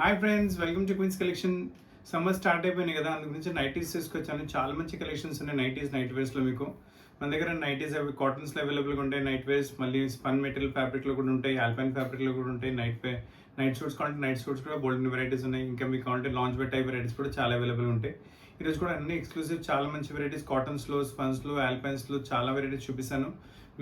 Hi friends, welcome to Queens Collection. Summer start అయిపోయినాయి కదా, అందుకు నుంచి నైటీస్ తీసుకొచ్చాను. చాలా మంచి కలెక్షన్స్ ఉన్నాయి నైటీస్, నైట్ వేర్స్లో. మీకు మన దగ్గర నైటీస్ అవి కాటన్స్లో అవైలబుల్గా ఉంటాయి. నైట్ వేర్స్ మళ్ళీ స్పన్ మెటీరియల్ ఫ్యాబ్రిక్లో కూడా ఉంటాయి, ఆల్పైన్ ఫ్యాబ్రిక్లో కూడా ఉంటాయి. నైట్ సూట్స్ కావాలంటే నైట్ సూట్స్ కూడా బోల్డ్ వెరైటీస్ ఉన్నాయి. ఇంకా మీకు కావాలంటే లాంచ్ బెడ్ టైప్ వెరైటీస్ కూడా చాలా అవైలబుల్ ఉంటాయి. ఈరోజు కూడా అన్ని ఎక్స్క్లూసివ్ చాలా మంచి వెరైటీస్ కాటన్స్లో, స్పన్స్లో, ఆల్పైన్స్లో చాలా వెరైటీస్ చూపిస్తాను.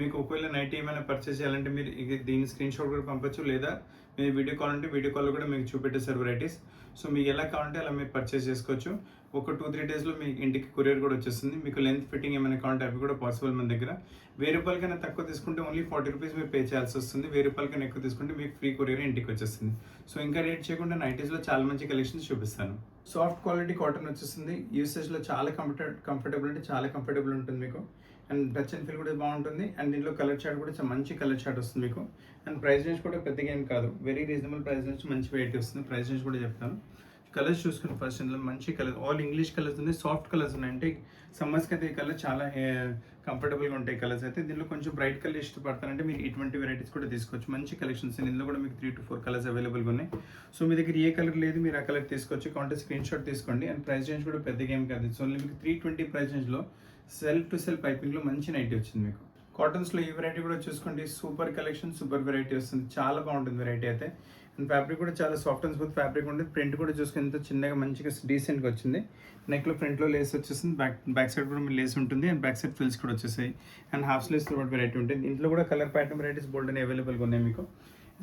మీకు ఒకవేళ నైట్ ఏమైనా పర్చేస్ చేయాలంటే మీరు దీని స్క్రీన్ షాట్ కూడా పంపొచ్చు, లేదా మీరు వీడియో కాల్ అంటే వీడియో కాల్ కూడా మీకు చూపెట్టేస్తారు వెరైటీస్. సో మీకు ఎలా కావాలంటే అలా మీరు పర్చేస్ చేసుకోవచ్చు. ఒక 2-3 డేస్లో మీ ఇంటికి కొరియర్ కూడా వచ్చేస్తుంది. మీకు లెంత్ ఫిట్టింగ్ ఏమైనా కావాలంటే అవి కూడా పాసిబుల్ మన దగ్గర. ₹1000 కన్నా తక్కువ తీసుకుంటే ఓన్లీ ₹40 మీరు పే చేయాల్సి వస్తుంది. ₹1000 కన్నా ఎక్కువ తీసుకుంటే మీకు ఫ్రీ కొరియర్ ఇంటికి వచ్చేస్తుంది. సో ఇంకా రేట్ చేయకుండా నైటీస్లో చాలా మంచి కలెక్షన్స్ చూపిస్తాను. సాఫ్ట్ క్వాలిటీ కాటన్ వచ్చేస్తుంది. యూసేజ్లో చాలా కంఫర్టబుల్ అంటే చాలా కంఫర్టబుల్ ఉంటుంది మీకు. అండ్ టచ్ అండ్ ఫీల్ కూడా బాగుంటుంది. అండ్ దీంట్లో కలర్ చార్ట్ కూడా మంచి కలర్ చార్ట్ వస్తుంది మీకు. అండ్ ప్రైస్ రేంజ్ కూడా పెద్దగా ఏం కాదు, వెరీ రీజనబుల్ ప్రైస్ రేంజ్, మంచి వెరైటీ వస్తుంది. ప్రైస్ రేంజ్ కూడా చెప్తాను. కలర్స్ చూసుకుని ఫస్ట్ ఇందులో మంచి కలర్, ఆల్ ఇంగ్లీష్ కలర్స్ ఉన్నాయి, సాఫ్ట్ కలర్స్ ఉన్నాయి. అంటే సమ్మర్స్కి అయితే ఈ కలర్ చాలా కంఫర్టబుల్గా ఉంటాయి కలర్స్ అయితే. దీనిలో కొంచెం బ్రైట్ కలర్ ఇష్టపడతారంటే మీరు ఇటువంటి వెరైటీస్ కూడా తీసుకోవచ్చు. మంచి కలెక్షన్స్ ఇందులో కూడా మీకు 3 to 4 కలర్స్ అవైలబుల్గా ఉన్నాయి. సో మీ దగ్గర ఏ కలర్ లేదు మీరు ఆ కలర్ తీసుకోవచ్చు. కావాలంటే స్క్రీన్ షాట్ తీసుకోండి. అండ్ ప్రైస్ రేంజ్ కూడా పెద్దగా ఏం కాదు. సో మీకు 320 ప్రైస్ రేంజ్లో సెల్ఫ్ టు సెల్ఫ్ పైపింగ్లో మంచి నైటీ వచ్చింది మీకు. కాటన్స్లో ఈ వెరైటీ కూడా చూసుకోండి, సూపర్ కలెక్షన్, సూపర్ వెరైటీ వస్తుంది. చాలా బాగుంటుంది వెరైటీ అయితే. అండ్ ఫ్యాబ్రిక్ కూడా చాలా సాఫ్ట్ అండ్ స్మూత్ ఫ్యాబ్రిక్ ఉంటుంది. ప్రింట్ కూడా చూసుకుని ఎంత చిన్నగా మంచిగా డీసెంట్గా వచ్చింది. నెక్లో ఫ్రంట్లో లేస్ వచ్చేస్తుంది, బ్యాక్ సైడ్ కూడా లేస్ ఉంటుంది. అండ్ బ్యాక్ సైడ్ ఫ్రిల్స్ కూడా వచ్చేసాయి. అండ్ హాఫ్ స్లీవ్స్తో కూడా వెరైటీ ఉంటుంది. ఇంట్లో కూడా కలర్ ప్యాటర్న్ వెరైటీస్ బోల్డ్ అని అవైలబుల్గా ఉన్నాయి మీకు.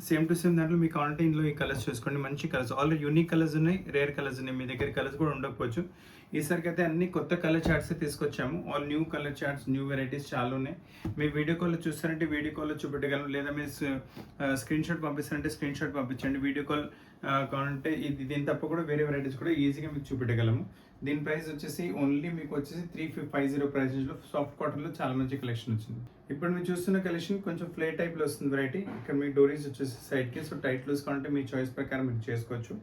సేమ్ టు సేమ్ దాంట్లో మీకు కావాలంటే ఇందులో ఈ కలర్స్ చూసుకోండి, మంచి కలర్స్, ఆల్రెడీ యూనిక్ కలర్స్ ఉన్నాయి, రేర్ కలర్స్ ఉన్నాయి. మీ దగ్గర కలర్స్ కూడా ఉండకపోవచ్చు. ఈసారికి అయితే అన్ని కొత్త కలర్ చార్ట్స్ తీసుకొచ్చాము. All new colour charts, new varieties చాలా ఉన్నాయి. మీ వీడియో కాల్లో చూస్తారంటే వీడియో కాల్లో చూపెట్టగలను, లేదా మీరు స్క్రీన్ షాట్ పంపిస్తారంటే స్క్రీన్ షాట్ పంపించండి. వీడియో కాల్ కావాలంటే దీని తప్ప కూడా వేరే వెరైటీస్ కూడా ఈజీగా మీకు చూపెట్టగలము. దీని ప్రైస్ వచ్చేసి ఓన్లీ మీకు వచ్చేసి 350 ప్రైస్ రేంజ్లో సాఫ్ట్ కాటన్లో చాలా మంచి కలెక్షన్ వచ్చింది. ఇప్పుడు మీరు చూస్తున్న కలెక్షన్ కొంచెం ఫ్లే టైప్లో వస్తుంది వెరైటీ. ఇక్కడ మీ డోరీస్ వచ్చేసి సైడ్కి, సో టైట్ లూస్ కావాలంటే మీ చాయిస్ ప్రకారం మీరు చేసుకోవచ్చు.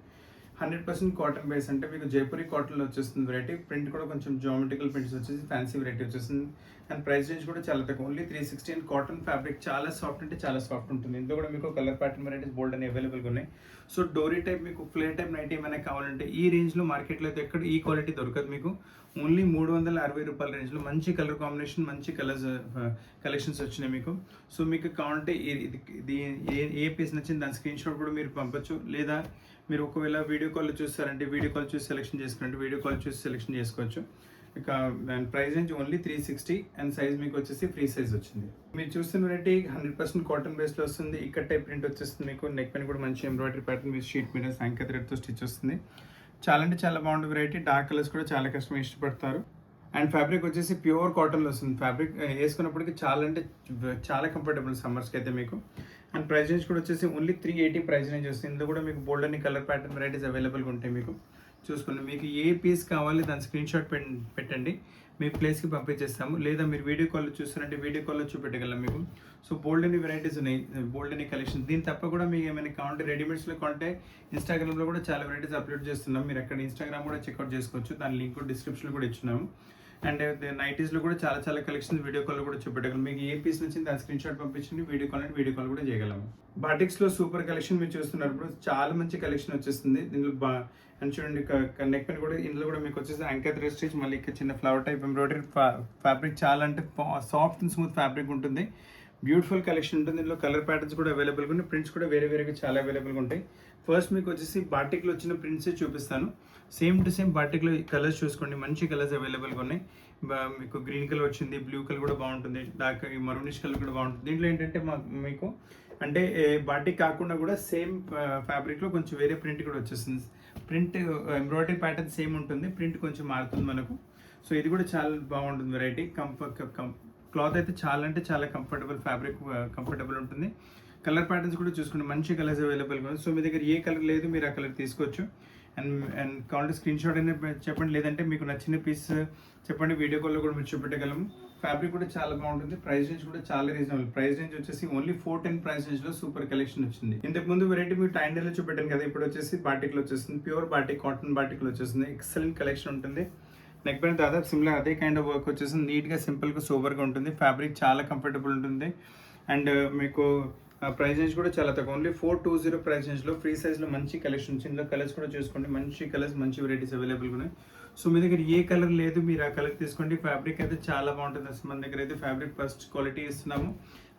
100% కాటన్ బేస్ అంటే మీకు జైపూరి కాటన్లో వచ్చేస్తుంది వెరైటీ. ప్రింట్ కూడా కొంచెం జామెట్రికల్ ప్రింట్స్ వచ్చేసి ఫ్యాన్సీ వెరైటీ వచ్చేస్తుంది. అండ్ ప్రైస్ రేంజ్ కూడా చాలా తక్కువ, ఓన్లీ 360. అండ్ కాటన్ ఫ్యాబ్రిక్ చాలా సాఫ్ట్ అంటే చాలా సాఫ్ట్ ఉంటుంది. ఇందులో కూడా మీకు కలర్ ప్యాటర్న్ వెరైటీస్ బోల్డ్ అని అవైలబుల్గా ఉన్నాయి. సో డోరీ టైప్ మీకు ఫ్లే టైప్ నైట్ ఏమైనా కావాలంటే ఈ రేంజ్లో మార్కెట్లో అయితే ఎక్కడ ఈ క్వాలిటీ దొరకదు మీకు. ఓన్లీ ₹360 రేంజ్లో మంచి కలర్ కాంబినేషన్, మంచి కలర్స్ కలెక్షన్స్ వచ్చినాయి మీకు. సో మీకు కావాలంటే ఇది ఏ పీస్ నచ్చింది దాని స్క్రీన్ షాట్ కూడా మీరు పంపొచ్చు, లేదా మీరు ఒకవేళ వీడియో కాల్ చూస్తారంటే వీడియో కాల్ చూసి సెలెక్షన్ చేసుకుంటే వీడియో కాల్ చూసి సెలెక్షన్ చేసుకోవచ్చు. ఇక price range only 360. And size మీకు వచ్చేసి ఫ్రీ సైజ్ వచ్చింది. మీరు చూస్తున్న వెరైటీ 100% కాటన్ బేస్లో వస్తుంది. ఇక్కడ టైప్ ప్రింట్ వచ్చేస్తుంది మీకు. నెక్ పైన కూడా మంచి ఎంబ్రాయిడరీ ప్యాటర్న్ విత్ షీట్ మీద సాంకేతిక థ్రెడ్తో స్టిచ్ వస్తుంది. చాలా అంటే చాలా బాగుంటుంది వెరైటీ. డార్క్ కలర్స్ కూడా చాలా కస్టమర్ ఇష్టపడతారు. అండ్ ఫ్యాబ్రిక్ వచ్చేసి ప్యూర్ కాటన్లో వస్తుంది. ఫ్యాబ్రిక్ వేసుకున్నప్పటికీ చాలా అంటే చాలా కంఫర్టబుల్ సమ్మర్స్కి అయితే మీకు. అండ్ ప్రైస్ రేంజ్ కూడా వచ్చేసి ఓన్లీ 380 ప్రైస్ రేంజ్ వస్తుంది. ఇందులో కూడా మీకు బోల్డ్ అని కలర్ ప్యాటర్న్ వెరైటీస్ అవైలబుల్గా ఉంటాయి మీకు. చూసుకోండి, మీకు ఏ పీస్ కావాలి దాని స్క్రీన్ షాట్ పెట్టండి, మీ ప్లేస్కి పంపించేస్తాము. లేదా మీరు వీడియో కాల్లో చూస్తారంటే వీడియో కాల్లో చూపెట్టగలం మీకు. సో బోల్డ్ అని వెరైటీస్ ఉన్నాయి, బోల్డ్ అని కలెక్షన్. దీని తప్ప కూడా మీకు ఏమైనా కావాలంటే రెడీమేడ్స్లో కావాలంటే ఇన్స్టాగ్రామ్లో కూడా చాలా వెరైటీస్ అప్లోడ్ చేస్తున్నాం. మీరు అక్కడ ఇన్స్టాగ్రామ్ కూడా చెక్అవుట్ చేసుకోవచ్చు. దాని లింక్ డిస్క్రిప్షన్లో కూడా ఇచ్చున్నాము. అండ్ నైటీస్లో కూడా చాలా కలెక్షన్ వీడియో కాల్ కూడా చూపెట్టగలం. మీకు ఏ పీస్ నచ్చింది దాని స్క్రీన్ షాట్ పంపించండి, వీడియో కాల్ అంటే వీడియో కాల్ కూడా చేయగలము. బాటిక్స్లో సూపర్ కలెక్షన్ మీరు చూస్తున్నారు. ఇప్పుడు చాలా మంచి కలెక్షన్ వచ్చేస్తుంది దీనిలో. అండ్ చూడండి, నెక్ పైన కూడా ఇందులో కూడా మీకు వచ్చేసి యాంకర్ థ్రెడ్ స్టిచ్, మళ్ళీ ఇక్కడ చిన్న ఫ్లవర్ టైప్ ఎంబ్రాయిడరీ ఫ్యాబ్రిక్. చాలా అంటే సాఫ్ట్ అండ్ స్మూత్ ఫ్యాబ్రిక్ ఉంటుంది. బ్యూటిఫుల్ కలెక్షన్ ఉంటుంది. ఇందులో కలర్ ప్యాటర్న్స్ కూడా అవైలబుల్గా ఉన్నాయి. ప్రింట్స్ కూడా వేరేగా చాలా అవైలబుల్గా ఉంటాయి. ఫస్ట్ మీకు వచ్చేసి బాటిక్లో వచ్చిన ప్రింట్సే చూపిస్తాను. సేమ్ టు సేమ్ బాటిక్లో కలర్స్ చూసుకోండి, మంచి కలర్స్ అవైలబుల్గా ఉన్నాయి. మీకు గ్రీన్ కలర్ వచ్చింది, బ్లూ కలర్ కూడా బాగుంటుంది, డార్క్ మరూనిష్ కలర్ కూడా బాగుంటుంది. దీంట్లో ఏంటంటే మీకు అంటే బాటిక్ కాకుండా కూడా సేమ్ ఫ్యాబ్రిక్లో కొంచెం వేరే ప్రింట్ కూడా వచ్చేస్తుంది. ప్రింట్ ఎంబ్రాయిడరీ ప్యాటర్న్ సేమ్ ఉంటుంది, ప్రింట్ కొంచెం మారుతుంది మనకు. సో ఇది కూడా చాలా బాగుంటుంది వెరైటీ. క్లాత్ అయితే చాలా అంటే చాలా కంఫర్టబుల్ ఫ్యాబ్రిక్, కంఫర్టబుల్ ఉంటుంది. కలర్ ప్యాటర్న్స్ కూడా చూసుకోండి, మంచి కలర్స్ అవైలబుల్గా ఉంది. సో మీ దగ్గర ఏ కలర్ లేదు మీరు ఆ కలర్ తీసుకోవచ్చు. అండ్ కావాలంటే స్క్రీన్ షాట్ అయినా చెప్పండి, లేదంటే మీకు నచ్చిన పీస్ చెప్పండి, వీడియో కాల్లో కూడా మీరు చూపెట్టగలము. ఫ్యాబ్రిక్ కూడా చాలా బాగుంటుంది. ప్రైస్ రేంజ్ కూడా చాలా రీజనబుల్. ప్రైస్ రేంజ్ వచ్చేసి ఓన్లీ 410 ప్రైస్ రేంజ్లో సూపర్ కలెక్షన్ వచ్చింది. ఇంతకు ముందు వెరైటీ మీకు టైండేలో చూపెట్టాను కదా, ఇప్పుడు వచ్చేసి బాటిక్లో వచ్చేస్తుంది. ప్యూర్ బాటిక్, కాటన్ బాటిక్లో వచ్చేస్తుంది. ఎక్సలెంట్ కలెక్షన్ ఉంటుంది. నెక్ పైన దాదాపు సిమిలర్ అదే కైండ్ ఆఫ్ వర్క్ వచ్చేసి నీట్గా సింపుల్గా సూపర్గా ఉంటుంది. ఫ్యాబ్రిక్ చాలా కంఫర్టబుల్ ఉంటుంది. అండ్ మీకు ప్రైస్ రేంజ్ కూడా చాలా తక్కువ, ఓన్లీ 420 ప్రైస్ రేంజ్లో ఫ్రీ సైజ్లో మంచి కలెక్షన్ వచ్చింది. ఇందులో కలర్స్ కూడా చూసుకోండి, మంచి కలర్స్ మంచి వెరైటీస్ అవైలబుల్గా ఉన్నాయి. సో మీ దగ్గర ఏ కలర్ లేదు మీరు ఆ కలర్ తీసుకోండి. ఫ్యాబ్రిక్ అయితే చాలా బాగుంటుంది. అసలు మన దగ్గర అయితే ఫ్యాబ్రిక్ ఫస్ట్ క్వాలిటీ ఇస్తున్నాము,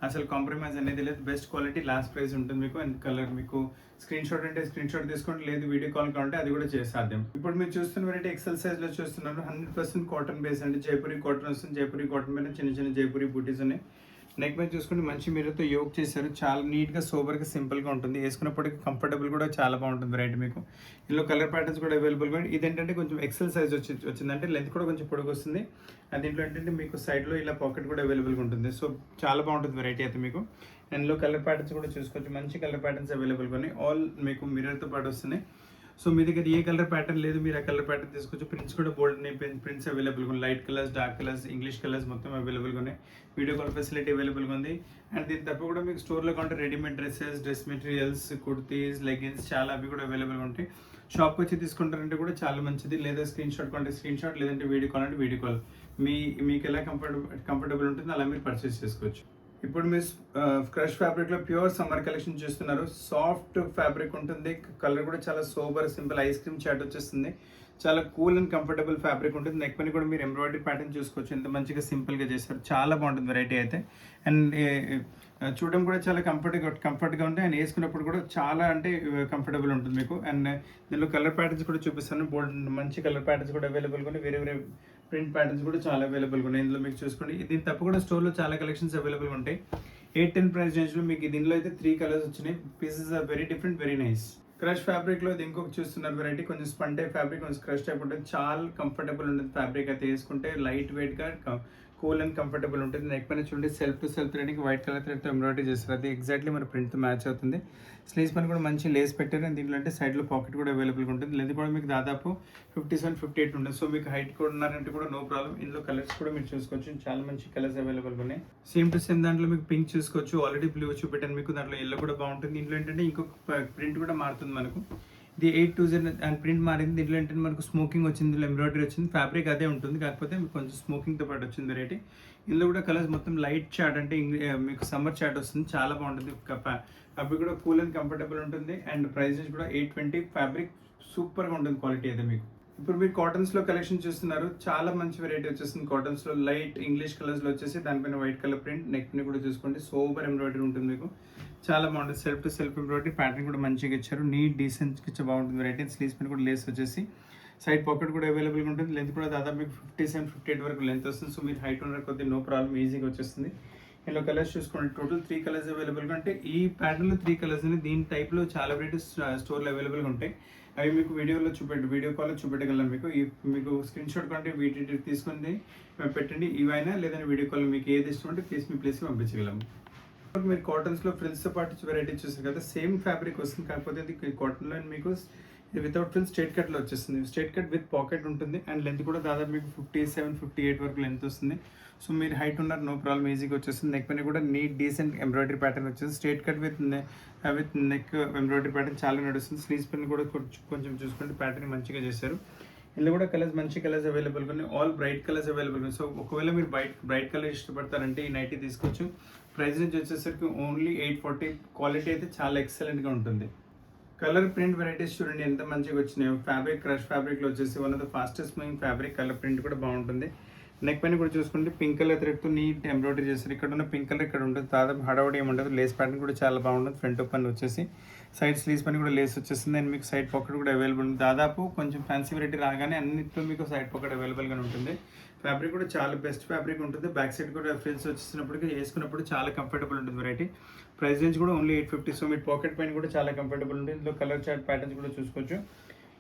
అసలు కాంప్రమైజ్ అనేది లేదు. బెస్ట్ క్వాలిటీ లాస్ట్ ప్రైస్ ఉంటుంది మీకు. అండ్ కలర్ మీకు స్క్రీన్ షాట్ అంటే స్క్రీన్ షాట్ తీసుకోండి, లేదు వీడియో కాల్ కావాలంటే అది కూడా సాధ్యం. ఇప్పుడు మీరు చూస్తున్న వెరైటీ ఎక్సెల్ సైజ్లో చూస్తున్నారు. 100% కాటన్ బేస్ అండి. జైపూరి కాటన్ వస్తుంది. జైపూరి కాటన్ మీద చిన్న చిన్న జైపూరి బూటీస్ ఉన్నాయి. నెక్ మీద చూసుకుంటే మంచి మీరతో యోక్ చేశారు. చాలా నీట్గా సోబర్గా సింపుల్గా ఉంటుంది. వేసుకున్నప్పటికీ కంఫర్టబుల్ కూడా చాలా బాగుంటుంది వెరైటీ మీకు. ఇందులో కలర్ ప్యాటర్న్స్ కూడా అవైలబుల్గా. ఇదేంటంటే కొంచెం ఎక్సెల్ సైజ్ వచ్చిందంటే లెంత్ కూడా కొంచెం పొడుగు వస్తుంది. అండ్ దీంట్లో ఏంటంటే మీకు సైడ్లో ఇలా పాకెట్ కూడా అవైలబుల్గా ఉంటుంది. సో చాలా బాగుంటుంది వెరైటీ అయితే మీకు. అండ్ ఇందులో కలర్ ప్యాటర్న్స్ కూడా చూసుకోవచ్చు, మంచి కలర్ ప్యాటర్న్స్ అవైలబుల్గా ఉన్నాయి. ఆల్ మీకు మిర్రర్తో పాటు వస్తున్నాయి. సో మీ దగ్గర ఏ కలర్ ప్యాటర్న్ లేదు మీరు ఆ కలర్ ప్యాటర్న్ తీసుకోవచ్చు. ప్రింట్స్ కూడా బోల్డ్ ప్రింట్స్ అవైలబుల్గా ఉన్నాయి. Light colours, dark colours, English colours మొత్తం అవైలబుల్గా ఉన్నాయి. వీడియో కాల్ ఫెసిలిటీ అవైలబుల్గా ఉంది. అండ్ దీని తప్ప కూడా మీకు స్టోర్లో కావాలంటే readymade dresses, dress materials, kurtis, leggings చాలా అవి కూడా అవైలబుల్గా ఉంటాయి. షాప్కి వచ్చి తీసుకుంటారంటే కూడా చాలా మంచిది. లేదా స్క్రీన్ షాట్ కొంటే స్క్రీన్ షాట్, లేదంటే వీడియో కాల్ అంటే వీడియో కాల్. మీకు ఎలా కంఫర్టబుల్ ఉంటుందో అలా మీరు పర్చేస్ చేసుకోవచ్చు. ఇప్పుడు మీరు క్రష్ ఫ్యాబ్రిక్లో ప్యూర్ సమ్మర్ కలెక్షన్ చూస్తున్నారు. సాఫ్ట్ ఫ్యాబ్రిక్ ఉంటుంది. కలర్ కూడా చాలా సోబర్ సింపుల్ ఐస్ క్రీమ్ చాట్ వచ్చేస్తుంది. చాలా కూల్ అండ్ కంఫర్టబుల్ ఫ్యాబ్రిక్ ఉంటుంది. నెక్ పని కూడా మీరు ఎంబ్రాయిడరీ ప్యాటర్న్ చూసుకోవచ్చు. ఎంత మంచిగా సింపుల్గా చేస్తారు. చాలా బాగుంటుంది వెరైటీ అయితే. అండ్ చూడడం కూడా చాలా కంఫర్ట్గా ఉంటాయి. అండ్ వేసుకున్నప్పుడు కూడా చాలా అంటే కంఫర్టబుల్ ఉంటుంది మీకు. అండ్ దీనిలో కలర్ ప్యాటర్న్స్ కూడా చూపిస్తాను. బోల్డ్ మంచి కలర్ ప్యాటర్న్స్ కూడా అవైలబుల్గా ఉన్నాయి. వేరే వేరే ప్రింట్ ప్యాటర్న్స్ కూడా చాలా అవైలబుల్గా ఉన్నాయి. ఇందులో మీకు చూసుకోండి. దీని తప్ప కూడా స్టోర్లో చాలా కలెక్షన్స్ అవైలబుల్గా ఉంటాయి. 8-10 ప్రైస్ రేంజ్లో మీకు దీనిలో అయితే 3 కలర్స్ వచ్చినాయి. Pieces are very different, very nice. Crush ఫ్యాబ్రిక్లో ఇది ఇంకొక చూస్తున్నారు వెరైటీ. కొంచెం స్పన్ టైప్ ఫ్యాబ్రిక్, కొంచెం క్రష్ టైప్ ఉంటుంది. చాలా కంఫర్టబుల్ ఉంటుంది ఫ్యాబ్రిక్ అయితే. వేసుకుంటే లైట్ వెయిట్గా కూల్ అండ్ కంఫర్టబుల్ ఉంటుంది. నెక్ పైన చూడండి self to self threading white colour థ్రెడ్తో ఎంబ్రాయిడరీ చేస్తారు. అది ఎగ్జాక్ట్లీ మన ప్రింట్తో మ్యాచ్ అవుతుంది. స్లీవ్స్ పైన కూడా మంచి లేస్ పెట్టారు. అండ్ దీంట్లో అంటే సైడ్లో పాకెట్ కూడా అవైలబుల్గా ఉంటుంది. లెంత్ కూడా మీకు దాదాపు 57-58 ఉంటుంది. సో మీకు హైట్ కూడా ఉన్నారంటే కూడా నో ప్రాబ్లం. ఇందులో కలర్స్ కూడా మీరు చూసుకోవచ్చు. చాలా మంచి కలర్స్ అవైలబుల్గా ఉన్నాయి. సేమ్ టు సేమ్ దాంట్లో మీకు పింక్ చూసుకోవచ్చు. ఆల్రెడీ బ్లూ చూపెట్టాను మీకు. దాంట్లో ఎల్లో కూడా బాగుంటుంది. ఇందులో ఏంటంటే ఇంకొక ప్రింట్ కూడా మారుతుంది మనకు. ఇది 820 అండ్ ప్రింట్ మారింది. దీంట్లో ఏంటంటే మనకు స్మోకింగ్ వచ్చింది, ఇందులో ఎంబ్రాయిడరీ వచ్చింది. ఫ్యాబ్రిక్ అదే ఉంటుంది, కాకపోతే మీకు కొంచెం స్మోకింగ్తో పాటు వచ్చింది వెరైటీ. ఇందులో కూడా కలర్స్ మొత్తం లైట్ చాట్ అంటే మీకు సమ్మర్ చాట్ వస్తుంది. చాలా బాగుంటుంది. ఫ్యాబ్రిక్ కూడా కూల్ అండ్ కంఫర్టబుల్ ఉంటుంది. అండ్ ప్రైసెస్ కూడా 820. ఫ్యాబ్రిక్ సూపర్గా ఉంటుంది క్వాలిటీ అయితే మీకు. ఇప్పుడు మీరు కాటన్స్లో కలెక్షన్ చూస్తున్నారు. చాలా మంచి వెరైటీ వచ్చేస్తుంది కాటన్స్లో. లైట్ ఇంగ్లీష్ కలర్స్లో వచ్చేసి దానిపైన వైట్ కలర్ ప్రింట్. నెక్ ని కూడా చూసుకోండి, సూపర్ ఎంబ్రాయిడరీ ఉంటుంది మీకు. చాలా బాగుంటుంది. Self to self embroidery pattern కూడా మంచిగా ఇచ్చారు. నీట్ డీసెంట్గా ఇచ్చే బాగుంటుంది వెరైటీ. స్లీవ్స్ పైన కూడా లేస్ వచ్చేసి సైడ్ పాకెట్ కూడా అవైలబుల్గా ఉంటుంది. లెంత్ కూడా దాదాపు మీకు 57-58 వరకు లెంత్ వస్తుంది. సో మీరు హైట్ ఉన్న కొద్దిగా నో ప్రాబ్లం, ఈజీగా వచ్చేస్తుంది. ఇందులో కలర్స్ చూసుకోండి. టోటల్ 3 కలర్స్ అవైలబుల్గా అంటే ఈ ప్యాటర్న్లో 3 కలర్స్ ఉన్నాయి. దీని టైప్లో చాలా వెరైటీస్ స్టోర్లో అవైలబుల్గా ఉంటాయి. అవి మీకు వీడియో కాల్లో చూపెట్టగలం మీకు. మీకు స్క్రీన్ షాట్ కంటే వీటి తీసుకొని పెట్టండి. ఇవైనా లేదంటే వీడియో కాల్ మీకు ఏది ఇష్టం అంటే మీ ప్లేస్కి పంపించగలము. మీరు కాటన్స్లో ఫ్రిల్స్తో పాటు వెరైటీ చూసారు కదా, సేమ్ ఫ్యాబ్రిక్ వస్తుంది. కాకపోతే ఇది కాటన్లో మీకు వితౌట్ ఫ్రిల్స్ స్ట్రైట్ కట్లో వచ్చేస్తుంది. స్ట్రైట్ కట్ విత్ పాకెట్ ఉంటుంది. అండ్ లెంత్ కూడా దాదాపు మీకు 57-58 వరకు లెంత్ వస్తుంది. సో మీరు హైట్ ఉన్నారు నో ప్రాబ్లం, ఈజీగా వచ్చేస్తుంది. నెక్ పైన కూడా నీట్ డీసెంట్ ఎంబ్రాయిడరీ ప్యాటర్న్ వచ్చేసి straight cut with neck embroidery pattern చాలా నడుస్తుంది. స్లీవ్స్ పైన కూడా కొంచెం చూసుకుంటే ప్యాటర్న్ మంచిగా చేశారు. ఇందులో కూడా కలర్స్ మంచి కలర్స్ అవైలబుల్గా ఉన్నాయి. ఆల్ బ్రైట్ కలర్స్ అవైలబుల్గా. సో ఒకవేళ మీరు బ్రైట్ కలర్ ఇష్టపడతారంటే ఈ నైటీ తీసుకోవచ్చు. ప్రైస్ నుంచి వచ్చేసరికి ఓన్లీ 840. క్వాలిటీ అయితే చాలా ఎక్సలెంట్గా ఉంటుంది. కలర్ ప్రింట్ వెరైటీస్ చూడండి ఎంత మంచిగా వచ్చినాయో. ఫ్యాబ్రిక్ క్రష్ ఫ్యాబ్రిక్లో వచ్చేసి one of the fastest moving fabric. Colour print కూడా బాగుంటుంది. నెక్ పైన కూడా చూసుకుంటే పింక్ కలర్ థ్రెడ్తో నీట్ ఎంబ్రాయిడరీ చేస్తారు. ఇక్కడ ఉన్న పింక్ కలర్ ఇక్కడ ఉంటుంది. దాదాపు హడావుడి ఏముంటుంది. లేస్ ప్యాటర్న్ కూడా చాలా బాగుంటుంది. ఫ్రంట్ ఓపెన్ వచ్చేసి సైడ్ స్లీవ్స్ పని కూడా లేస్ వచ్చేస్తుంది. అండ్ మీకు సైడ్ పాకెట్ కూడా అవైలబుల్ ఉంది. దాదాపు కొంచెం ఫ్యాన్సీ వెరైటీ రాగానే అన్నింటిలో మీకు సైడ్ పాకెట్ అవైలబుల్గా ఉంటుంది. ఫ్యాబ్రిక్ కూడా చాలా బెస్ట్ ఫ్యాబ్రిక్ ఉంటుంది. బ్యాక్ సైడ్ కూడా ఫ్రిల్స్ వచ్చేసినప్పటికీ వేసుకున్నప్పుడు చాలా కంఫర్టబుల్ ఉంటుంది వెరైటీ. ప్రైస్ రేంజ్ కూడా ఓన్లీ 850. సో మీ పాకెట్ పైన కూడా చాలా కంఫర్టబుల్ ఉంటుంది. ఇందులో కలర్ చార్ట్ ప్యాటర్న్స్ కూడా చూసుకోవచ్చు.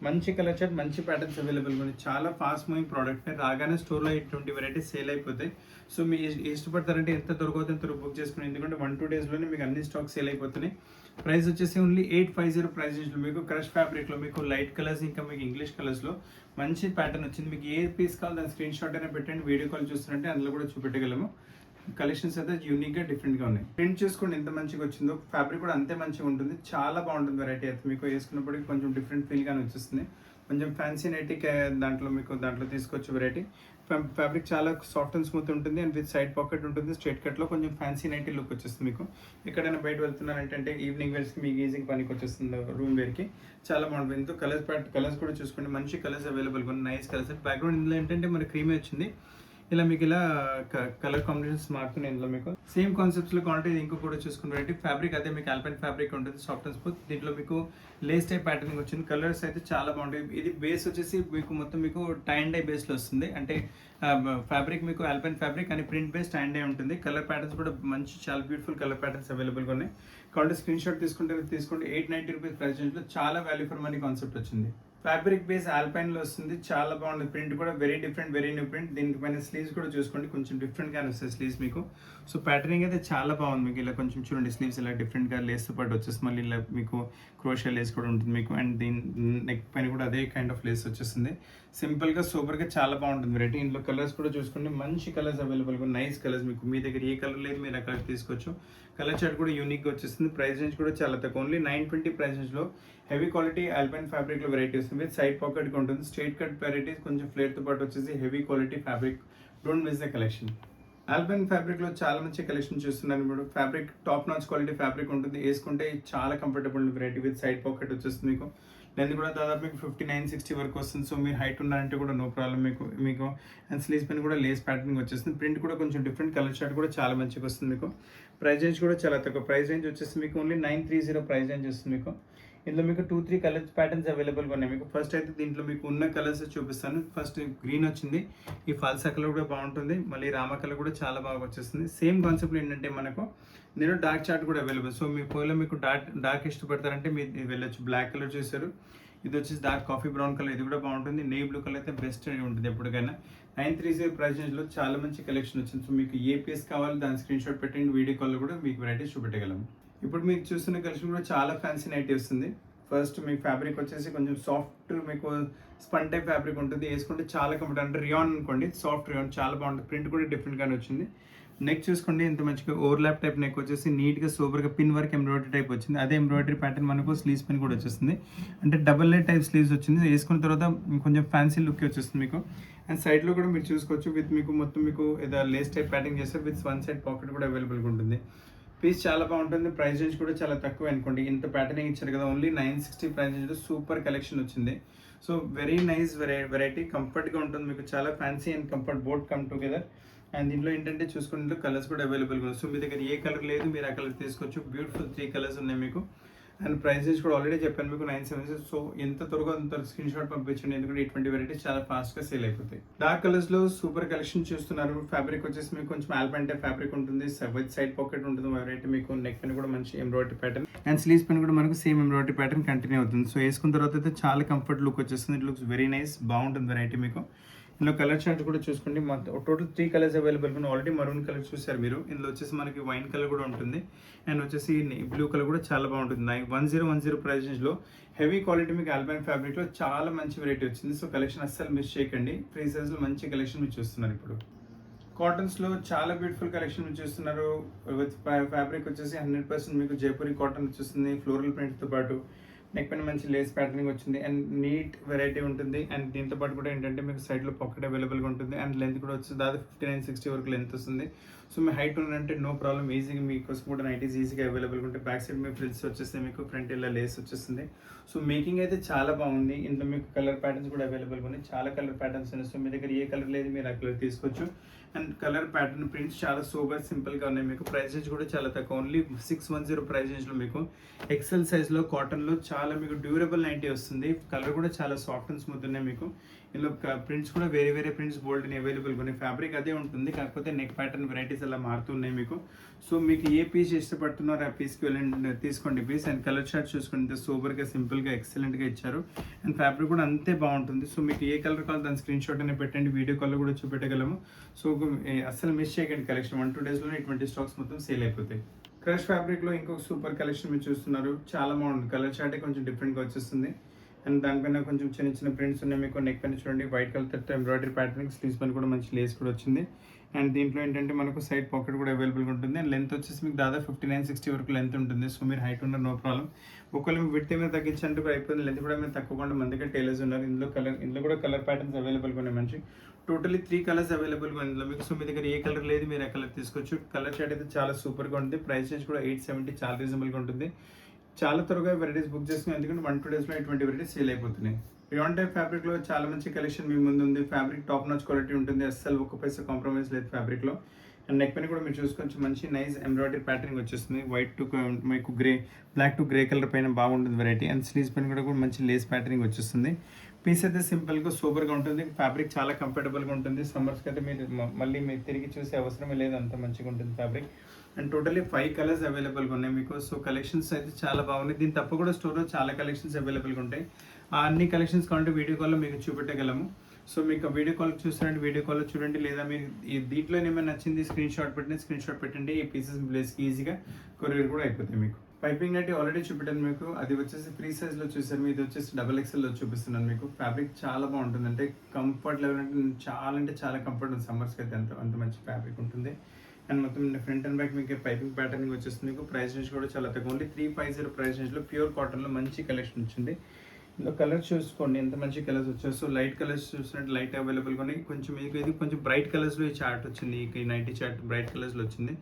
మంచి కలర్ చార్ట్, మంచి ప్యాటర్న్స్ అవైలబుల్గా ఉంది. చాలా ఫాస్ట్ మూవింగ్ ప్రోడక్ట్. రాగానే స్టోర్లో 20 వెరైటీస్ సేల్ అయిపోతాయి. సో మీ ఇష్టపడతారంటే ఎంత దొరకవుతుంది అంత బుక్ చేసుకుని, ఎందుకంటే 1-2 డేస్లోనే మీకు అన్ని స్టాక్ సేల్ అయిపోతున్నాయి. ప్రైస్ వచ్చేసి ఓన్లీ 850 ప్రైస్ రేంజ్లో మీకు క్రష్ ఫ్యాబ్రిక్లో మీకు లైట్ కలర్స్ ఇంకా మీకు ఇంగ్లీష్ కలర్స్లో మంచి ప్యాటర్న్ వచ్చింది. మీకు ఏ పీస్ కావాలి దాని స్క్రీన్ షాట్ అయినా పెట్టండి. వీడియో కాల్ చూస్తారంటే అందులో కూడా చూపెట్టగలము. కలెక్షన్స్ అయితే యూనిక్గా డిఫరెంట్గా ఉన్నాయి. ప్రింట్ చూసుకోండి ఎంత మంచిగా వచ్చిందో. ఫ్యాబ్రిక్ కూడా అంతే మంచిగా ఉంటుంది. చాలా బాగుంటుంది వెరైటీ అయితే. మీకు వేసుకున్నప్పటికీ కొంచెం డిఫరెంట్ ఫీల్గానే వచ్చేస్తుంది. కొంచెం ఫ్యాన్సీ నైటీ దాంట్లో తీసుకోవచ్చు వెరైటీ. ఫ్యాబ్రిక్ చాలా సాఫ్ట్ అండ్ స్మూత్ ఉంటుంది అండ్ విత్ సైడ్ పాకెట్ ఉంటుంది. స్ట్రైట్ కట్లో కొంచెం ఫ్యాన్సీ నైటీ లుక్ వచ్చేస్తుంది మీకు. ఎక్కడైనా బయట వెళ్తున్నారంటే ఈవినింగ్ వేర్స్కి మీకు ఈజీగా పనికి వచ్చేస్తుంది, రూమ్ వేర్కి చాలా బాగుంటుంది. ఇందులో కలర్స్ కూడా చూసుకోండి, మంచి కలర్స్ అవైలబుల్గా ఉన్నాయి, నైస్ కలర్స్. బ్యాక్గ్రౌండ్ ఇందులో ఏంటంటే మరి క్రీమీ వచ్చింది, ఇలా మీకు ఇలా కలర్ కాంబినేషన్స్ మారుతున్నాయి. ఇందులో మీకు సేమ్ కాన్సెప్ట్స్లో క్వాలిటీ ఇంకో కూడా చూసుకుంటే ఫ్యాబ్రిక్ అదే మీకు ఆల్పైన్ ఫ్యాబ్రిక్ ఉంటుంది, సాఫ్ట్ అండ్ స్మూత్. దీంట్లో మీకు లేస్ టైప్ ప్యాటర్నింగ్ వచ్చింది. కలర్స్ అయితే చాలా బాగుంటాయి. ఇది బేస్ వచ్చేసి మీకు మొత్తం మీకు టై అండ్ డై బేస్లో వస్తుంది. అంటే ఫ్యాబ్రిక్ మీకు ఆల్పైన్ ఫ్యాబ్రిక్ అని print base tie and dye ఉంటుంది. కలర్ ప్యాటర్న్స్ కూడా మంచి చాలా బ్యూటిఫుల్ కలర్ ప్యాటర్న్స్ అవైలబుల్గా ఉన్నాయి. కాబట్టి స్క్రీన్ షాట్ తీసుకుంటే తీసుకోండి. 890 రూపీస్ ప్రైస్ రేంజ్లో చాలా వాల్యూ ఫర్ మనీ కాన్సెప్ట్ వచ్చింది. ఫ్యాబ్రిక్ బేస్ ఆల్పైన్లో వస్తుంది, చాలా బాగుంది. ప్రింట్ కూడా very different, very new print. దీనిపైన స్లీవ్స్ కూడా చూసుకోండి, కొంచెం డిఫరెంట్గానే వస్తాయి స్లీవ్స్ మీకు. సో ప్యాటర్నింగ్ అయితే చాలా బాగుంది మీకు. ఇలా కొంచెం చూడండి, స్లీవ్స్ ఇలా డిఫరెంట్గా లేస్తో పాటు వచ్చేసి మళ్ళీ ఇలా మీకు క్రోషియా లేస్ కూడా ఉంటుంది మీకు. అండ్ దీని నెక్ పైన కూడా అదే కైండ్ ఆఫ్ లేస్ వచ్చేస్తుంది. సింపుల్గా సూపర్గా చాలా బాగుంటుంది వెరైటీ. ఇందులో కలర్స్ కూడా చూసుకోండి, మంచి కలర్స్ అవైలబుల్గా, నైస్ కలర్స్. మీకు మీ దగ్గర ఏ కలర్ లేదు మీరు అక్కడ తీసుకోవచ్చు. కలర్ చార్ట్ కూడా యూనిక్గా వచ్చేస్తుంది. ప్రైస్ రేంజ్ కూడా చాలా తక్కువ, ఓన్లీ 920 ప్రైస్ రేంజ్లో హెవీ క్వాలిటీ ఆల్పైన్ ఫ్యాబ్రిక్లో వెరైటీ వస్తుంది. విత్ సైడ్ పాకెట్గా ఉంటుంది. స్ట్రైట్ కట్ వెరైటీస్ కొంచెం ఫ్లేర్తో పాటు వచ్చేసి heavy quality fabric. Don't miss the collection. Alpine ఫ్యాబ్రిక్లో చాలా మంచి కలెక్షన్ చూస్తున్నాను ఇప్పుడు. Fabric top notch quality fabric ఉంటుంది, వేసుకుంటే చాలా comfortable variety. With side pocket వచ్చేస్తుంది మీకు. లెంత్ కూడా దాదాపు మీకు 59-60 వరకు వస్తుంది. సో మీరు హైట్ ఉన్నారంటే కూడా నో ప్రాబ్లం మీకు. అండ్ స్లీవ్స్ పైన కూడా లేస్ ప్యాటర్నింగ్ వచ్చేస్తుంది. ప్రింట్ కూడా కొంచెం డిఫరెంట్, కలర్ చార్ట్ కూడా చాలా మంచిగా వస్తుంది మీకు. ప్రైస్ రేంజ్ కూడా చాలా తక్కువ. ప్రైస్ రేంజ్ వచ్చేసి మీకు ఓన్లీ 930 ప్రైస్ రేంజ్ వస్తుంది మీకు. ఇందులో మీకు 2-3 కలర్స్ ప్యాటర్న్స్ అవైలబుల్గా ఉన్నాయి మీకు. ఫస్ట్ అయితే దీంట్లో మీకు ఉన్న కలర్స్ చూపిస్తాను. ఫస్ట్ గ్రీన్ వచ్చింది, ఈ ఫాల్సా కలర్ కూడా బాగుంటుంది. మళ్ళీ రామ కలర్ కూడా చాలా బాగా వచ్చేస్తుంది. సేమ్ కాన్సెప్ట్ ఏంటంటే మనకు దీనిలో డార్క్ చార్ట్ కూడా అవైలబుల్. సో మీ పోయిలో మీకు డార్క్ ఇష్టపడతారంటే మీరు వెళ్ళొచ్చు. బ్లాక్ కలర్ చూసారు, ఇది వచ్చేసి డార్క్ కాఫీ బ్రౌన్ కలర్, ఇది కూడా బాగుంటుంది. నేవీ బ్లూ కలర్ అయితే బెస్ట్ ఉంటుంది ఎప్పటికైనా. 930 ప్రైస్ రేంజ్లో చాలా మంచి కలెక్షన్ వచ్చింది. సో మీకు ఏ పీస్ కావాలి దాని స్క్రీన్ షాట్ పెట్టండి, వీడియో కాల్లో కూడా మీకు వెరైటీస్ చూపెట్టగలము. ఇప్పుడు మీకు చూస్తున్న కలెక్షన్ కూడా చాలా ఫ్యాన్సీ నైటీ వస్తుంది. ఫస్ట్ మీకు ఫ్యాబ్రిక్ వచ్చేసి కొంచెం సాఫ్ట్ మీకు స్పన్ టైప్ ఫ్యాబ్రిక్ ఉంటుంది, వేసుకుంటే చాలా కంఫర్ట్. అంటే రియాన్ అనుకోండి, సాఫ్ట్ రియాన్ చాలా బాగుంటుంది. ప్రింట్ కూడా డిఫరెంట్గానే వచ్చింది. నెక్ చూసుకోండి, ఇంత మంచిగా ఓవర్లాప్ టైప్ నెక్ వచ్చేసి నీట్గా సూపర్గా పిన్ వర్క్ ఎంబ్రాయిడరీ టైప్ వచ్చింది. అదే ఎంబ్రాయిడరీ ప్యాటర్న్ మనకు స్లీవ్స్ పైన కూడా వచ్చేస్తుంది. అంటే డబల్ లైట్ టైప్ స్లీవ్స్ వచ్చింది. వేసుకున్న తర్వాత కొంచెం ఫ్యాన్సీ లుక్ వచ్చేస్తుంది మీకు. అండ్ సైడ్లో కూడా మీరు చూసుకోవచ్చు. విత్ మీకు మొత్తం మీకు ఏదో లేస్ టైప్ ప్యాటర్న్ చేస్తారు. విత్ వన్ సైడ్ పాకెట్ కూడా అవైలబుల్గా ఉంటుంది. పీస్ చాలా బాగుంటుంది. ప్రైస్ రేంజ్ కూడా చాలా తక్కువ అనుకోండి. ఇంత ప్యాటర్నింగ్ ఇచ్చారు కదా, ఓన్లీ 960 ప్రైస్ రేంజ్లో సూపర్ కలెక్షన్ వచ్చింది. సో వెరీ నైస్ వెరైటీ, కంఫర్ట్గా ఉంటుంది మీకు. చాలా fancy and comfort both come together. And దీంట్లో ఏంటంటే చూసుకుంటే కలర్స్ కూడా అవైలబుల్గా ఉన్నాయి. సో మీ దగ్గర ఏ కలర్ లేదు మీరు ఆ కలర్ తీసుకోవచ్చు. బ్యూటిఫుల్ 3 కలర్స్ ఉన్నాయి మీకు. అండ్ ప్రైసెస్ కూడా ఆల్రెడీ చెప్పాను మీకు 976. సో ఎంత త్వరగా అంత స్క్రీన్ షాట్ పంపించండి, ఎందుకంటే ఇటువంటి వెరైటీస్ చాలా ఫాస్ట్గా సేల్ అయిపోతాయి. డార్క్ కలర్స్లో సూపర్ కలెక్షన్ చూస్తున్నారు. ఫ్యాబ్రిక్ వచ్చేసి మీకు కొంచెం ఆల్పైన్ టైప్ ఫ్యాబ్రిక్ ఉంటుంది. విత్ సైడ్ పాకెట్ ఉంటుంది వెరైటీ మీకు. నెక్ పైన కూడా మంచి ఎంబ్రాయిడరీ ప్యాటర్న్ అండ్ స్లీవ్స్ పైన కూడా మనకు సేమ్ ఎంబ్రాయిడరీ ప్యాటర్న్ కంటిన్యూ అవుతుంది. సో వేసుకున్న తర్వాత అయితే చాలా కంఫర్ట్ లుక్ వచ్చేస్తుంది. ఇట్ లుక్స్ వెరీ నైస్, బాగుంటుంది వెరైటీ మీకు. ఇందులో కలర్ చార్ట్ కూడా చూసుకోండి. టోటల్ 3 కలర్స్ అవైలబుల్ ఉన్నాయి. ఆల్రెడీ మరూన్ కలర్ చూసారు మీరు. ఇందులో వచ్చేసి మనకి వైన్ కలర్ కూడా ఉంటుంది. అండ్ వచ్చేసి బ్లూ కలర్ కూడా చాలా బాగుంటుంది. 1010 ప్రైస్ రేంజ్లో హెవీ క్వాలిటీ మీకు ఆల్పైన్ ఫ్యాబ్రిక్లో చాలా మంచి వెరైటీ వచ్చింది. సో కలెక్షన్ అస్సలు మిస్ చేయకండి. ఫ్రీ సైజ్లో మంచి కలెక్షన్ మీరు చూస్తున్నారు. ఇప్పుడు కాటన్స్లో చాలా బ్యూటిఫుల్ కలెక్షన్ మీరు చూస్తున్నారు. విత్ ఫ్యాబ్రిక్ వచ్చేసి 100% మీకు జైపూరి కాటన్ వచ్చేస్తుంది, ఫ్లోరల్ ప్రింట్తో పాటు. నెక్ పైన మంచి లేస్ ప్యాటర్నింగ్ వచ్చింది అండ్ నీట్ వెరైటీ ఉంటుంది. అండ్ దీంతో పాటు కూడా ఏంటంటే మీకు సైడ్లో పాకెట్ అవైలబుల్గా ఉంటుంది. అండ్ లెంత్ కూడా వచ్చి దాదాపు 59-60 వరకు లెంత్ వస్తుంది. సో మీ హైట్ ఉందంటే నో ప్రాబ్లం, ఈజీగా మీకోసం కూడా నైటీస్ ఈజీగా అవైలబుల్గా ఉంటాయి. బ్యాక్ సైడ్ మీ ఫ్రిల్స్ వచ్చేస్తే మీకు ఫ్రంట్ ఇలా లేస్ వచ్చేస్తుంది. సో మేకింగ్ అయితే చాలా బాగుంది. ఇందులో మీకు కలర్ ప్యాటర్న్స్ కూడా అవైలబుల్గా ఉన్నాయి. చాలా కలర్ ప్యాటర్న్స్ ఉన్నాయి. సో మీ దగ్గర ఏ కలర్ లేదు మీరు ఆ కలర్ తీసుకోవచ్చు. అండ్ కలర్ ప్యాటర్న్ ప్రింట్స్ చాలా సూపర్ సింపుల్గా ఉన్నాయి మీకు. ప్రైస్ రేంజ్ కూడా చాలా తక్కువ, ఓన్లీ 610 ప్రైస్ రేంజ్లో మీకు ఎక్సెల్ సైజ్లో కాటన్లో చాలా మీకు డ్యూరబుల్ నైటీ వస్తుంది. కలర్ కూడా చాలా సాఫ్ట్ అండ్ స్మూత్ ఉన్నాయి మీకు. ఇందులో ప్రింట్స్ కూడా వేరే ప్రింట్స్ బోల్డ్ అని అవైలబుల్గా ఉన్నాయి. ఫ్యాబ్రిక్ అదే ఉంటుంది, కాకపోతే నెక్ ప్యాటర్న్ వెరైటీస్ అలా మారుతున్నాయి మీకు. సో మీకు ఏ పీస్ ఇష్టపడుతున్నారో ఆ పీస్కి వెళ్ళండి, తీసుకోండి పీస్. అండ్ కలర్ చార్ట్ చూసుకుంటే సూపర్గా సింపుల్గా ఎక్సలెంట్గా ఇచ్చారు. అండ్ ఫ్యాబ్రిక్ కూడా అంతే బాగుంటుంది. సో మీకు ఏ కలర్ కావాలి దాని స్క్రీన్ షాట్ అనేది పెట్టండి, వీడియో కాల్ కూడా చూపెట్టగలము. సో అస్సలు మిస్ చేయకండి కలెక్షన్. 1-2 డేస్లోనే ఇటువంటి స్టాక్స్ మొత్తం సేల్ అయిపోతాయి. క్రష్ ఫ్యాబ్రిక్లో ఇంకొక సూపర్ కలెక్షన్ మీరు చూస్తున్నారు. చాలా బాగుంటుంది. కలర్ చార్టే కొంచెం డిఫరెంట్గా వచ్చేస్తుంది. అండ్ దానిపైన కొంచెం చిన్న ప్రింట్స్ ఉన్నాయి మీకు. నెక్ పైన చూడండి white colour embroidery patterning, sleeves పైన కూడా మంచి లేస్ కూడా వచ్చింది. అండ్ దీంట్లో ఏంటంటే మనకు సైడ్ పాకెట్ కూడా అవైలబుల్గా ఉంటుంది. అండ్ లెంత్ వచ్చేసి మీకు దాదాపు 59-60 వరకు లెంత్ ఉంటుంది. సో మీరు హైట్ ఉన్న నో ప్రాబ్లం. ఒకవేళ మీకు విడ్త్ ఏమైనా తగ్గించంటే అయిపోతుంది, లెంత్ కూడా మేము తక్కువగా మన దగ్గర టైలర్స్ ఉన్నారు. ఇందులో కూడా కలర్ ప్యాటర్న్స్ అవైలబుల్గా ఉన్నాయి. మంచి టోటలీ 3 కలర్స్ అవైలబుల్గా ఉంది ఇందులో మీకు. సో మీ దగ్గర ఏ కలర్ లేదు మీరు ఆ కలర్ తీసుకోవచ్చు. కలర్ చార్ట్ అయితే చాలా సూపర్గా ఉంటుంది. ప్రైస్ రేంజ్ కూడా 870 చాలా రీజనబుల్గా ఉంటుంది. చాలా త్వరగా వెరైటీస్ బుక్ చేసుకుని, ఎందుకంటే 1-2 డేస్లో ఇటువంటి వెరైటీస్ సేల్ అయిపోతున్నాయి. బియాండ్ టైప్ ఫ్యాబ్రిక్లో చాలా మంచి కలెక్షన్ మీ ముందు ఉంది. ఫ్యాబ్రిక్ టాప్ నాచ్ క్వాలిటీ ఉంటుంది, అస్సలు ఒక్క పైసా కాంప్రమైజ్ లేదు ఫ్యాబ్రిక్లో. అండ్ నెక్ పైన కూడా మీరు చూసుకోవచ్చు మంచి నైస్ ఎంబ్రాయిడరీ ప్యాటర్నింగ్ వచ్చేస్తుంది. వైట్ టు మీకు బ్లాక్ టు గ్రే కలర్ పైన బాగుంటుంది వెరైటీ. అండ్ స్లీవ్స్ పైన కూడా మంచి లేస్ ప్యాటర్నింగ్ వచ్చేస్తుంది. పీస్ అయితే సింపుల్గా సూపర్గా ఉంటుంది. ఫ్యాబ్రిక్ చాలా కంఫర్టబుల్గా ఉంటుంది. సమ్మర్స్కి అయితే మీరు మళ్ళీ మీరు తిరిగి చూసే అవసరమే లేదు, అంత మంచిగా ఉంటుంది ఫ్యాబ్రిక్. అండ్ టోటలీ 5 కలర్స్ అవైలబుల్గా ఉన్నాయి మీకు. సో కలెక్షన్స్ అయితే చాలా బాగున్నాయి. దీని తప్ప కూడా స్టోర్లో చాలా కలెక్షన్స్ అవైలబుల్గా ఉంటాయి. ఆ అన్ని కలెక్షన్స్ కావాలంటే వీడియో కాల్లో మీకు చూపెట్టగలము. సో మీకు వీడియో కాల్ చూస్తారంటే వీడియో కాల్లో చూడండి, లేదా మీరు ఈ దీంట్లో ఏమైనా నచ్చింది స్క్రీన్ షాట్ పెట్టండి. ఈ పీసెస్ ప్లేస్కి ఈజీగా కొరియర్ కూడా అయిపోతాయి మీకు. పైపింగ్ నైటీ ఆల్రెడీ చూపెట్టాను మీకు, అది వచ్చేసి ఫ్రీ సైజ్లో చూసారు. ఇది వచ్చేసి XXL చూపిస్తున్నాను మీకు. ఫ్యాబ్రిక్ చాలా బాగుంటుంది, అంటే కంఫర్ట్ లెవెల్ అంటే చాలా కంఫర్ట్ ఉంది. సమ్మర్స్కి అయితే అంత మంచి ఫ్యాబ్రిక్ ఉంటుంది. అండ్ మొత్తం ఫ్రంట్ అండ్ బ్యాక్ మీకు పైపింగ్ ప్యాటర్నింగ్ వచ్చేస్తుంది మీకు. ప్రైస్ రేంజ్ కూడా చాలా తక్కువ, ఓన్లీ 350 ప్రైస్ రేంజ్లో ప్యూర్ కాటన్లో మంచి కలెక్షన్ వచ్చింది. ఇందులో కలర్స్ చూసుకోండి ఎంత మంచి కలర్స్ వచ్చాయి. సో లైట్ కలర్స్ చూసినట్టు లైట్ అవైలబుల్గా ఉన్నాయి. కొంచెం ఇది కొంచెం బ్రైట్ కలర్స్లో ఈ చార్ట్ వచ్చింది, ఈ నైటీ చార్ట్ బ్రైట్ కలర్స్లో వచ్చింది.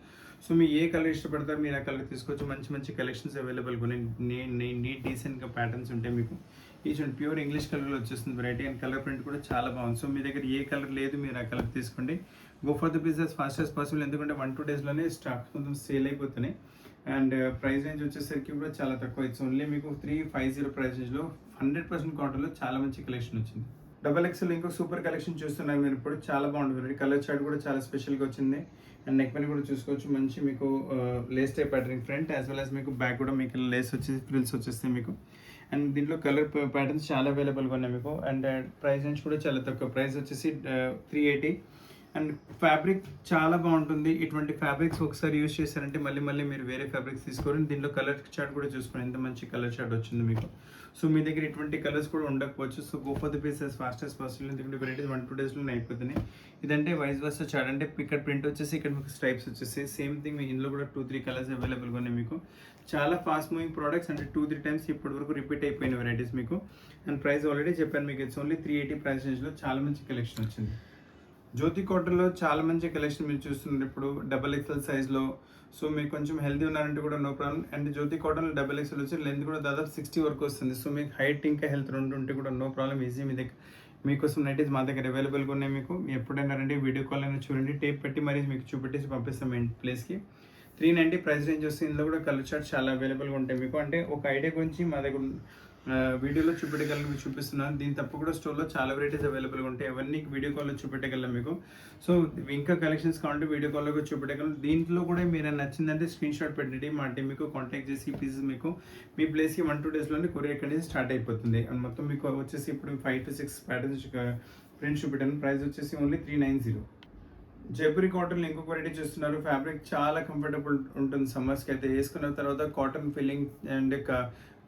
సో మీరు ఏ కలర్ ఇష్టపడతారో మీరు ఆ కలర్ తీసుకోవచ్చు. మంచి కలెక్షన్స్ అవైలబుల్గా ఉన్నాయి. నీట్ డీసెంట్గా ప్యాటర్న్స్ ఉంటాయి మీకు. ఈ చూడండి ప్యూర్ ఇంగ్లీష్ కలర్లో వచ్చేస్తుంది వెరైటీ. అండ్ కలర్ ప్రింట్ కూడా చాలా బాగుంది. సో మీ దగ్గర ఏ కలర్ లేదు మీరు ఆ కలర్ తీసుకోండి. Go for the pieces fast as possible, ఎందుకంటే 1-2 డేస్లోనే స్టాక్ కొంచెం సేల్ అయిపోతున్నాయి. అండ్ ప్రైస్ రేంజ్ వచ్చేసరికి కూడా చాలా తక్కువ. ఇట్స్ ఓన్లీ మీకు 350 ప్రైస్ రేంజ్లో 100% కాటన్లో చాలా మంచి కలెక్షన్ వచ్చింది. XXL ఇంకో సూపర్ కలెక్షన్ చూస్తున్నారు మీరు ఇప్పుడు. చాలా బాగుంటుంది. కలర్ చార్ట్ కూడా చాలా స్పెషల్గా వచ్చింది. అండ్ నెక్ పైన కూడా చూసుకోవచ్చు మంచి మీకు Lay's type patterning front as well as మీకు బ్యాక్ కూడా మీకు లేస్ వచ్చేసి ఫ్రిల్స్ వచ్చేస్తాయి మీకు. అండ్ దీంట్లో కలర్ ప్యాటర్న్స్ చాలా అవైలబుల్గా ఉన్నాయి మీకు. అండ్ ప్రైస్ రేంజ్ కూడా చాలా తక్కువ, ప్రైస్ వచ్చేసి 380. అండ్ ఫ్యాబ్రిక్ చాలా బాగుంటుంది. ఇటువంటి ఫ్యాబ్రిక్స్ ఒకసారి యూజ్ చేశారంటే మళ్ళీ మీరు వేరే ఫ్యాబ్రిక్స్ తీసుకోరు. దీంట్లో కలర్ చార్ట్ కూడా చూసుకోండి ఎంత మంచి కలర్ చార్ట్ వచ్చింది మీకు. సో మీ దగ్గర ఇటువంటి కలర్స్ కూడా ఉండకపోవచ్చు. So go for the pieces fast as possible, ఎందుకంటే వెరైటీస్ 1-2 డేస్లోనే అయిపోతున్నాయి. ఇదంటే వైస్ వర్సా చార్ట్, అంటే ఇక్కడ ప్రింట్ వచ్చేసి ఇక్కడ మీకు స్ట్రైప్స్ వచ్చేసి సేమ్ థింగ్. ఇందులో కూడా 2-3 కలర్స్ అవైలబుల్గా ఉన్నాయి మీకు. చాలా ఫాస్ట్ మూవింగ్ ప్రోడక్ట్స్, అంటే 2-3 టైమ్స్ ఇప్పటి వరకు రిపీట్ అయిపోయిన వెరైటీస్ మీకు. అండ్ ప్రైస్ ఆల్రెడీ చెప్పాను మీకు, ఇట్స్ ఓన్లీ 380 ప్రైస్ రేంజ్లో చాలా మంచి కలెక్షన్ వచ్చింది. జ్యోతి కాటన్లో చాలా మంచి కలెక్షన్ మీరు చూస్తున్నారు ఇప్పుడు XXL సైజ్లో. సో మీకు కొంచెం హెల్తీ ఉన్నారంటే కూడా నో ప్రాబ్లం. అండ్ జ్యోతి కాటన్లో XXL వచ్చి లెంత్ కూడా దాదాపు 60 వరకు వస్తుంది. సో మీకు హైట్ ఇంకా హెల్త్ రెండు ఉంటే కూడా నో ప్రాబ్లం, ఈజీ మీ దగ్గర మీకోసం నైటీస్ మా దగ్గర అవైలబుల్గా ఉన్నాయి మీకు. ఎప్పుడైనా రండి, వీడియో కాల్ అయినా చూడండి, టేప్ పెట్టి మరీ మీకు చూపెట్టేసి పంపిస్తాం మీ ప్లేస్కి. 390 ప్రైస్ రేంజ్ వస్తుంది. ఇందులో కూడా కలర్ చార్ట్ చాలా అవైలబుల్గా ఉంటాయి మీకు. అంటే ఒక ఐడియా గురించి మా దగ్గర వీడియోలో చూపెట్టగలను చూపిస్తున్నాను. దీని తప్ప కూడా స్టోర్లో చాలా వెరైటీస్ అవైలబుల్గా ఉంటాయి, అవన్నీ వీడియో కాల్లో చూపెట్టగలం మీకు. సో ఇంకా కలెక్షన్స్ కావాలంటే వీడియో కాల్లో కూడా చూపెట్టగలం. దీంట్లో కూడా మీరు నచ్చిందంటే స్క్రీన్ షాట్ పెట్టండి, మా టీం మీకు కాంటాక్ట్ చేసి ఈ పీసెస్ మీకు మీ ప్లేస్కి 1-2 డేస్లోనే కొరియర్ ఇక్కడ నుంచి స్టార్ట్ అయిపోతుంది. అండ్ మొత్తం మీకు వచ్చేసి ఇప్పుడు 5-6 ప్యాటర్న్స్ ప్రింట్ చూపెట్టాను. ప్రైస్ వచ్చేసి ఓన్లీ 390. జైపూరి కాటన్లో ఇంకొక వెరైటీ చూస్తున్నారు. ఫ్యాబ్రిక్ చాలా కంఫర్టబుల్ ఉంటుంది సమ్మర్స్కి అయితే. వేసుకున్న తర్వాత cotton feeling and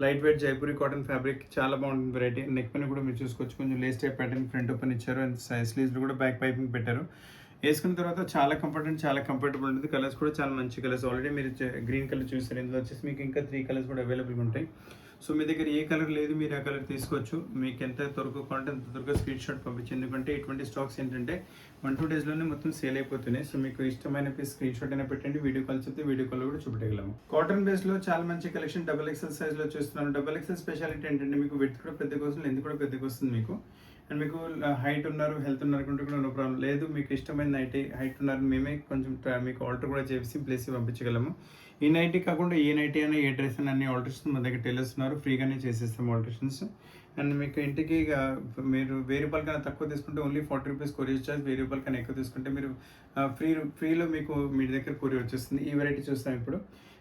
light weight Jaipuri cotton fabric చాలా బాగుంటుంది వెరైటీ. నెక్ పైన కూడా మీరు చూసుకోవచ్చు కొంచెం Lay's type pattern front open ఇచ్చారు. అండ్ స్లీవ్స్లో కూడా బ్యాక్ పైపింగ్ పెట్టారు. వేసుకున్న తర్వాత చాలా కంఫర్టబుల్ ఉంటుంది. కలర్స్ కూడా చాలా మంచి కలర్స్. ఆల్రెడీ మీరు గ్రీన్ కలర్ చూసారు. ఇందులో వచ్చేసి మీకు ఇంకా 3 కలర్స్ కూడా అవైలబుల్గా ఉంటాయి. సో మీ దగ్గర ఏ కలర్ లేదు మీరు ఆ కలర్ తీసుకోవచ్చు. మీకు ఎంత త్వరగా అంత త్వరగా స్క్రీన్ షాట్ పంపించి, ఎందుకంటే ఇటువంటి స్టాక్స్ ఏంటంటే 1-2 డేస్లోనే మొత్తం సేల్ అయిపోతున్నాయి. సో మీకు ఇష్టమైన పీస్ స్క్రీన్ షాట్ అయినా పెట్టండి, వీడియో కాల్ చెప్తే వీడియో కాల్ కూడా చూపెట్టగలము. కాటన్ బేస్లో చాలా మంచి కలెక్షన్ XXL సైజ్లో చూస్తున్నాను. XXL స్పెషాలిటీ ఏంటంటే మీకు విడ్త్ కూడా పెద్దగా వస్తుంది, లెంత్ కూడా పెద్దగా వస్తుంది మీకు. అండ్ మీకు హైట్ ఉన్నారు హెల్త్ ఉన్నారు అనుకుంటే కూడా నో ప్రాబ్లం లేదు. మీకు ఇష్టమైన నైటీ హైట్ ఉన్నారు మేమే కొంచెం మీకు ఆల్టర్ కూడా చేసి ప్లేస్కి పంపించగలము. ఈ నైటీ కాకుండా ఏ నైటీ అయినా ఏ డ్రెస్ అయినా అన్ని ఆల్టరేషన్స్ మన దగ్గర టైలర్స్ ఉన్నారు, ఫ్రీగానే చేసేస్తాం ఆల్టరేషన్స్. అండ్ మీకు ఇంటికి మీరు 1000 రూపాయల కన్నా తక్కువ తీసుకుంటే ఓన్లీ 40 రూపీస్ కొరియర్ చార్జ్. 1000 రూపాయల కన్నా ఎక్కువ తీసుకుంటే మీరు ఫ్రీలో మీకు మీ దగ్గర కొరియర్ వచ్చేస్తుంది. ఈ వెరైటీ చూస్తాం ఇప్పుడు.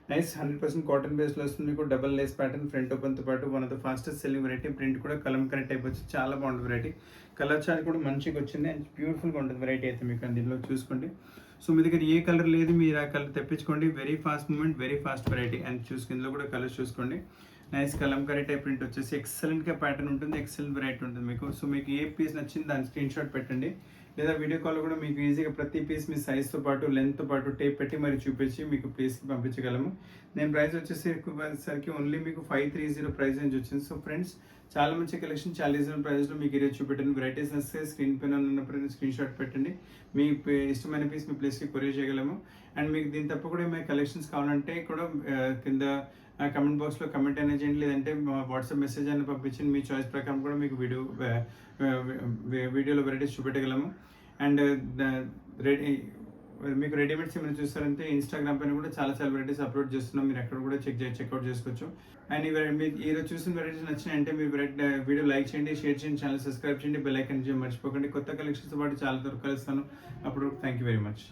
నైస్ 100% కాటన్ బేస్లో వస్తుంది మీకు. డబల్ లేస్ ప్యాటర్న్ ఫ్రంట్ ఓపెన్తో పాటు one of the fastest selling variety. Print కూడా కలం కరెక్ట్ అయిపోవచ్చు, చాలా బాగుంటుంది వెరైటీ. కలర్ చార్ట్ కూడా మంచిగా వచ్చింది అండ్ బ్యూటిఫుల్గా ఉంటుంది వెరైటీ అయితే మీకు. దీనిలో చూసుకోండి. సో మీ దగ్గర ఏ కలర్ లేదు మీరు ఆ కలర్ తెప్పించుకోండి. Very fast moment, very fast variety. And ఇందులో కూడా కలర్స్ చూసుకోండి. నైస్ కలంకారీ టైప్ ప్రింట్ వచ్చేసి ఎక్సలెంట్గా ప్యాటర్న్ ఉంటుంది, ఎక్సలెంట్ వెరైటీ ఉంటుంది మీకు. సో మీకు ఏ పీస్ నచ్చింది దాని స్క్రీన్ షాట్ పెట్టండి, లేదా వీడియో కాల్ కూడా మీకు ఈజీగా ప్రతి పీస్ మీ సైజ్తో పాటు లెంత్తో పాటు టేప్ పెట్టి మరి చూపించి మీకు ప్లేస్కి పంపించగలము. నేను ప్రైస్ వచ్చేసరికి ఓన్లీ మీకు 530 ప్రైస్ రేంజ్ వచ్చింది. సో ఫ్రెండ్స్, చాలా మంచి కలెక్షన్, చాలా రీజనబుల్ ప్రైస్లో మీకు ఈరోజు చూపెట్టాను. వెరైటీస్ వస్తే స్క్రీన్ పైన ఉన్నప్పుడు స్క్రీన్ షాట్ పెట్టండి. మీ ఇష్టమైన పీస్ మీ ప్లేస్కి కొరియర్ చేయగలము. అండ్ మీకు దీని తప్ప కూడా ఏమైనా కలెక్షన్స్ కావాలంటే కూడా కింద కమెంట్ బాక్స్లో కమెంట్ అయినా చేయండి, లేదంటే వాట్సాప్ మెసేజ్ అయినా పంపించండి. మీ చాయిస్ ప్రకారం కూడా మీకు వీడియోలో వెరైటీస్ చూపెట్టగలము. అండ్ మీకు రెడీమేడ్స్ ఏమైనా చూస్తారంటే ఇన్స్టాగ్రామ్ పైన కూడా చాలా వెరైటీస్ అప్లోడ్ చేస్తున్నాం. మీరు అక్కడ కూడా చెక్అవుట్ చేసుకోవచ్చు. అండ్ మీకు ఈరోజు చూసిన వెరైటీస్ నచ్చినాయంటే మీరు వీడియో లైక్ చేయండి, షేర్ చేయండి, ఛానల్ సబ్స్క్రైబ్ చేయండి, బెల్ ఐకాన్ మర్చిపోకండి. కొత్త కలెక్షన్స్ పాటు చాలా త్వరగా కలుస్తాను. అప్పుడు థ్యాంక్ యూ వెరీ మచ్.